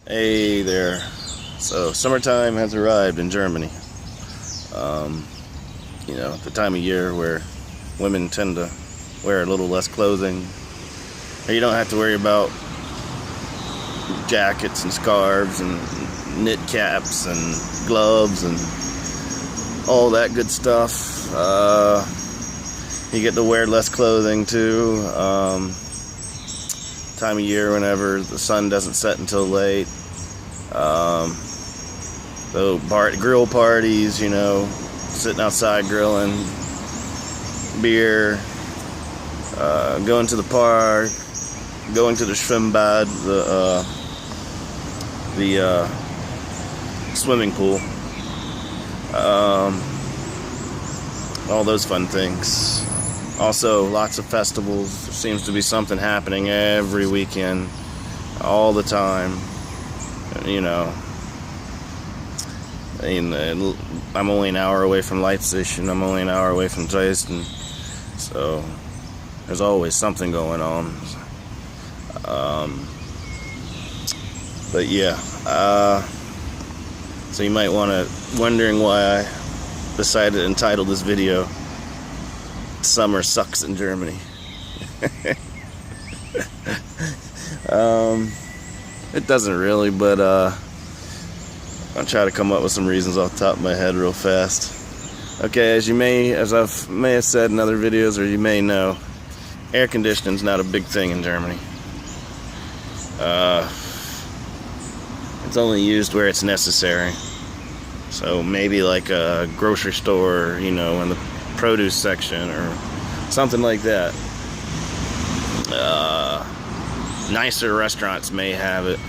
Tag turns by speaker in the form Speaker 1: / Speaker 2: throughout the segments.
Speaker 1: Hey there. So, summertime has arrived in Germany. The time of year where women tend to wear a little less clothing. Or you don't have to worry about jackets and scarves and knit caps and gloves and all that good stuff. You get to wear less clothing too. Time of year whenever the sun doesn't set until late. Grill parties, sitting outside grilling, beer, going to the park, going to the Schwimmbad, the swimming pool, all those fun things. Also, lots of festivals. There seems to be something happening every weekend, all the time. I'm only an hour away from Leipzig, and I'm only an hour away from Dresden, so there's always something going on. But yeah, so you might wondering why I decided to entitle this video "Summer Sucks in Germany." It doesn't really, but I'll try to come up with some reasons off the top of my head real fast. Okay, as I may have said in other videos, or you may know, air conditioning's not a big thing in Germany. It's only used where it's necessary. So maybe like a grocery store, in the produce section or something like that. Nicer restaurants may have it.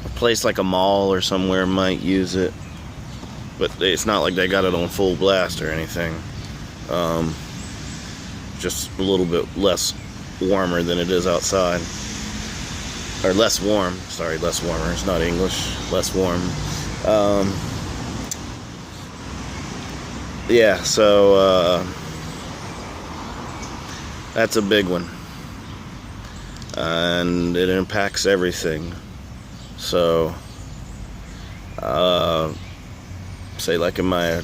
Speaker 1: A place like a mall or somewhere might use it, but it's not like they got it on full blast or anything. Just a little bit less warmer than it is outside, or less warm. Sorry, less warmer. It's not English. Less warm. Yeah. So that's a big one, and it impacts everything. So, say like in my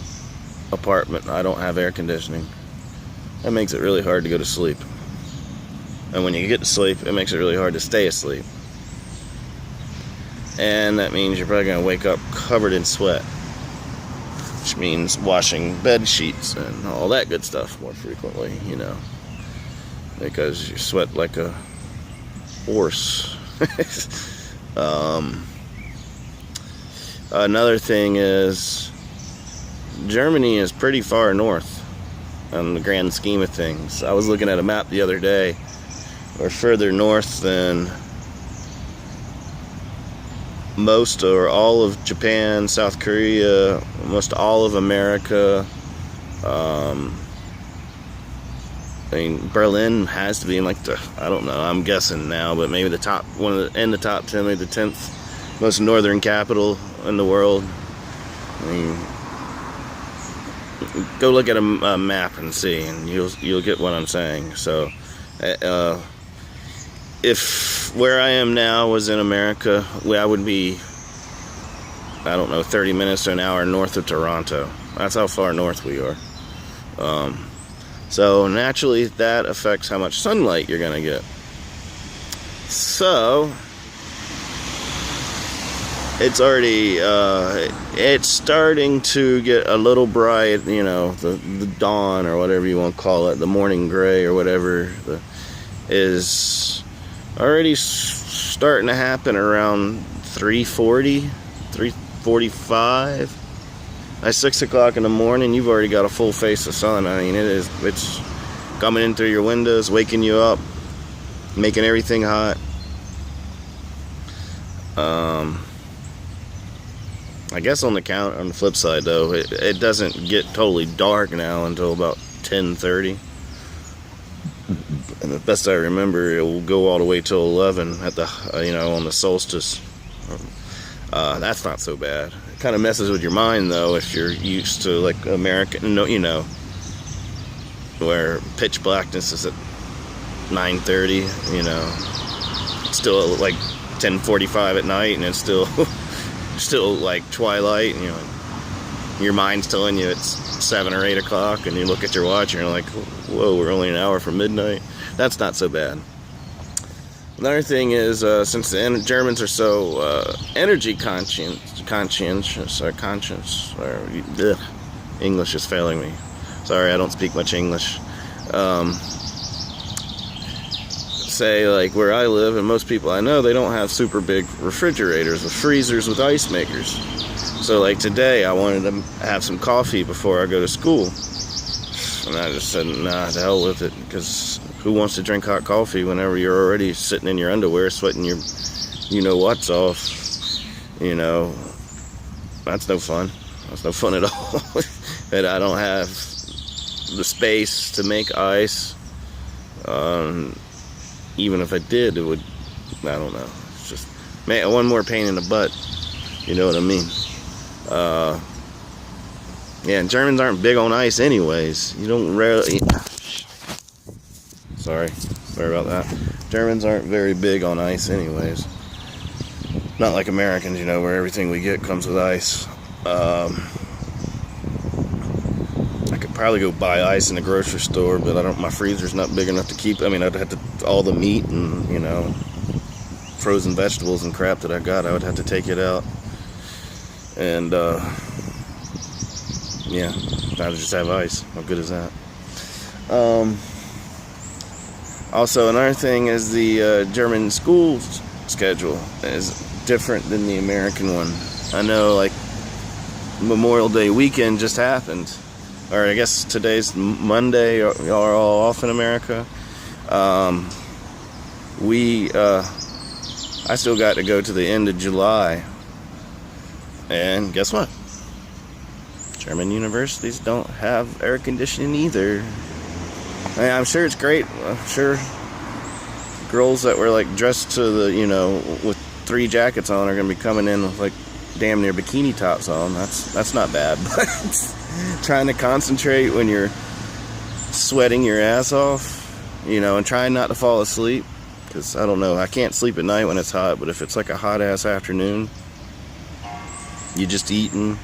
Speaker 1: apartment, I don't have air conditioning. That makes it really hard to go to sleep. And when you get to sleep, it makes it really hard to stay asleep. And that means you're probably going to wake up covered in sweat, which means washing bed sheets and all that good stuff more frequently, because you sweat like a horse. Another thing is, Germany is pretty far north in the grand scheme of things. I was looking at a map the other day. We're further north than most or all of Japan, South Korea, almost all of America. Berlin has to be in like I don't know, I'm guessing now, but maybe the top 10, maybe the 10th most northern capital in the world. Go look at a map and see, and you'll get what I'm saying. So, if where I am now was in America, I would be, 30 minutes to an hour north of Toronto. That's how far north we are. So naturally, that affects how much sunlight you're gonna get. So it's already it's starting to get a little bright. The dawn, or whatever you want to call it, the morning gray or whatever, is already starting to happen around 3:40, 3:45. At 6 o'clock in the morning, you've already got a full face of sun. It's coming in through your windows, waking you up, making everything hot. I guess on the flip side though, it doesn't get totally dark now until about 10:30. And the best I remember, it will go all the way till 11 at the on the solstice. That's not so bad. It kind of messes with your mind though if you're used to like American, where pitch blackness is at 9:30, you know. It's still like 10:45 at night, and it's still still like twilight, you know. Your mind's telling you it's 7 or 8 o'clock, and you look at your watch and you're like, whoa, we're only an hour from midnight. That's not so bad. Another thing is, since the Germans are so energy conscientious, or English is failing me. Sorry, I don't speak much English. Say, like where I live, and most people I know, they don't have super big refrigerators with freezers with ice makers. So like today, I wanted to have some coffee before I go to school. And I just said, nah, to hell with it, because who wants to drink hot coffee whenever you're already sitting in your underwear, sweating your you-know-what's off? You know, that's no fun. That's no fun at all. And I don't have the space to make ice. Even if I did, it would, I don't know. It's just, man, one more pain in the butt. You know what I mean? Yeah, and Germans aren't big on ice anyways. You don't rarely... Sorry about that. Germans aren't very big on ice anyways. Not like Americans, you know, where everything we get comes with ice. I could probably go buy ice in the grocery store, but my freezer's not big enough to keep. I mean, I'd have to, all the meat and, you know, frozen vegetables and crap that I got, I would have to take it out. And, yeah, I'd just have ice. How good is that? Also, another thing is the German school schedule is different than the American one. I know, like, Memorial Day weekend just happened. Or I guess today's Monday. Y'all are all off in America. I still got to go to the end of July. And guess what? German universities don't have air conditioning either. I mean, I'm sure it's great. I'm sure girls that were like dressed to the, you know, with 3 jackets on are going to be coming in with like damn near bikini tops on. That's not bad. But trying to concentrate when you're sweating your ass off, you know, and trying not to fall asleep. Because, I don't know, I can't sleep at night when it's hot, but if it's like a hot-ass afternoon, you just eating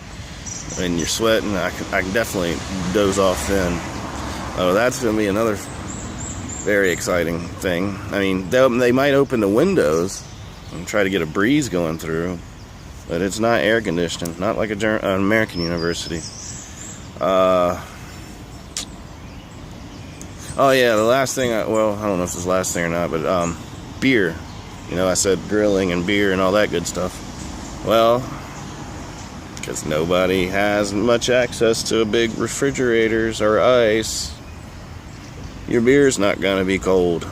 Speaker 1: and you're sweating, I can definitely doze off then. Oh, that's going to be another very exciting thing. I mean, they might open the windows and try to get a breeze going through, but it's not air conditioned, not like an American university. Oh yeah, the last thing, well, I don't know if it's the last thing or not, but beer. You know, I said grilling and beer and all that good stuff. Well, because nobody has much access to big refrigerators or ice, your beer's not going to be cold.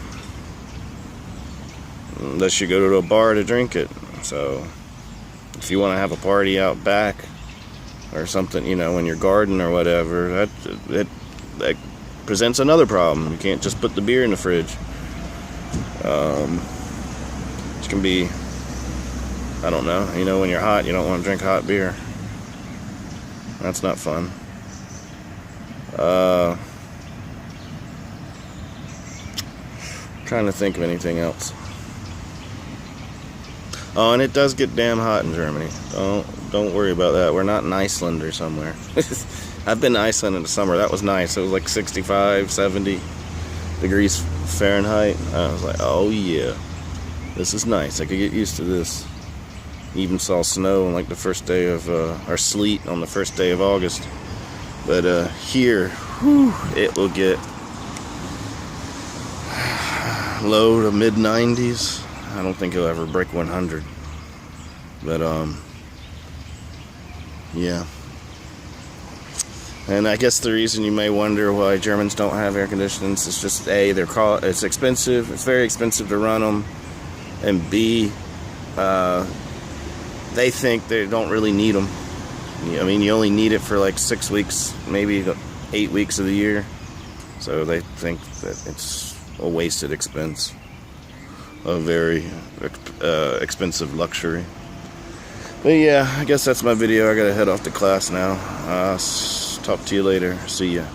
Speaker 1: Unless you go to a bar to drink it. So, if you want to have a party out back or something, you know, in your garden or whatever, that presents another problem. You can't just put the beer in the fridge. It can be, I don't know, you know, when you're hot, you don't want to drink hot beer. That's not fun. Trying to think of anything else. Oh, and it does get damn hot in Germany. Don't worry about that. We're not in Iceland or somewhere. I've been to Iceland in the summer. That was nice. It was like 65, 70 degrees Fahrenheit. I was like, oh yeah, this is nice. I could get used to this. Even saw snow on like the first day of, or sleet on the first day of August. But here, whew, it will get low to mid 90s. I don't think it'll ever break 100. But yeah. And I guess the reason you may wonder why Germans don't have air conditioners is just A, it's expensive. It's very expensive to run them, and B, they think they don't really need them. I mean, you only need it for like 6 weeks, maybe 8 weeks of the year. So they think that it's a wasted expense, a very expensive luxury. But yeah, I guess that's my video. I gotta head off to class now. Talk to you later. See ya.